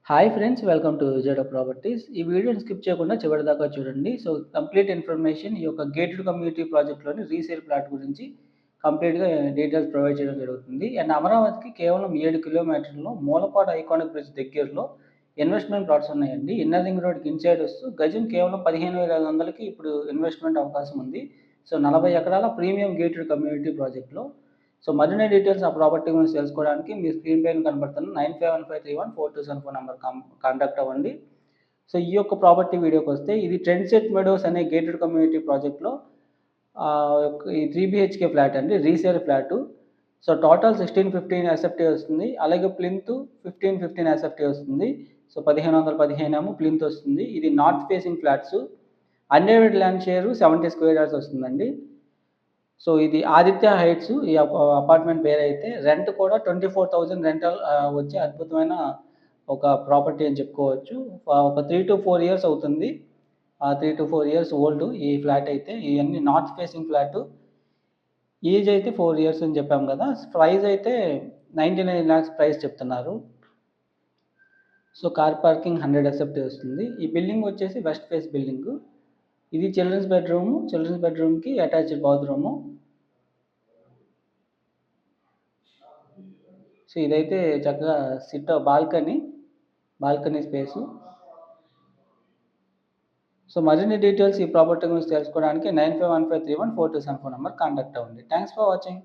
Hi friends, welcome to Vijeda properties. ఈ వీడియోని skip చేయకుండా చివరిదాకా చూడండి. సో, కంప్లీట్ ఇన్ఫర్మేషన్ ఈ యొక్క గేటెడ్ కమ్యూనిటీ ప్రాజెక్ట్‌లోని రీసేల్ ప్లాట్ గురించి కంప్లీట్‌గా డీటెయిల్స్ ప్రొవైడ్ చేయడం జరుగుతుంది. అండ్ అమరావతికి కేవలం 7 కిలోమీటర్లలో మూలపాడు ఐకానిక్ బ్రిడ్జ్ దగ్గరలో ఇన్వెస్ట్‌మెంట్ ప్లాట్స్ ఉన్నాయండి. ఇన్నర్ రింగ్ రోడ్‌కి ఇన్‌సైడ్ వస్తూ గజం కేవలం 15,500కి ఇప్పుడు ఇన్వెస్ట్‌మెంట్ అవకాశం ఉంది. సో, 40 ఎకరాల ప్రీమియం గేటెడ్ కమ్యూనిటీ ప్రాజెక్ట్‌లో. సో, మరిన్ని డీటెయిల్స్ ఆ ప్రాపర్టీ గురించి తెలుసుకోవడానికి మీ స్క్రీన్ పైన కనబడుతున్న 9515314274 నంబర్ కాంటాక్ట్ అవ్వండి. సో, ఈ యొక్క ప్రాపర్టీ వీడియోకొస్తే ఇది ట్రెండ్ సెట్ మెడోస్ అనే గేటెడ్ కమ్యూనిటీ ప్రాజెక్ట్‌లో ఈ 3 బీహెచ్‌కే ఫ్లాట్ అండి. Resale flat. So, total 1615 SFT వస్తుంది. అలాగే ప్లింత్ 1515 ఎస్ఎఫ్టీ వస్తుంది. సో, 1515 ఏమో ప్లింత్ వస్తుంది. ఇది north facing flats. Undivided land share 70 square yards వస్తుందండి. సో, ఇది ఆదిత్య హైట్స్ ఈ అపార్ట్మెంట్ పేరైతే. రెంట్ కూడా 24,000 రెంటల్ వచ్చే అద్భుతమైన ఒక ప్రాపర్టీ అని చెప్పుకోవచ్చు. ఒక 3-4 ఇయర్స్ అవుతుంది. 3-4 ఇయర్స్ ఓల్డ్ ఈ ఫ్లాట్ అయితే. ఇయన్నీ నార్త్ ఫేసింగ్ ఫ్లాటు. ఏజ్ అయితే 4 ఇయర్స్ అని చెప్పాం కదా! ప్రైస్ అయితే 99 లాక్స్ ప్రైస్ చెప్తున్నారు. సో, కార్ పార్కింగ్ 100 ఎస్ఎఫ్టీ వస్తుంది. ఈ బిల్డింగ్ వచ్చేసి వెస్ట్ ఫేస్ బిల్డింగు. ఇది చిల్డ్రన్స్ బెడ్‌రూమ్‌కి అటాచ్డ్ బాత్రూము. సో, ఇదైతే చక్కగా బాల్కనీ స్పేసు. సో, మరిన్ని డీటెయిల్స్ ఈ ప్రాపర్టీ గురించి తెలుసుకోవడానికి 9515314274 నంబర్ కాంటాక్ట్ అవ్వండి. Thanks for watching.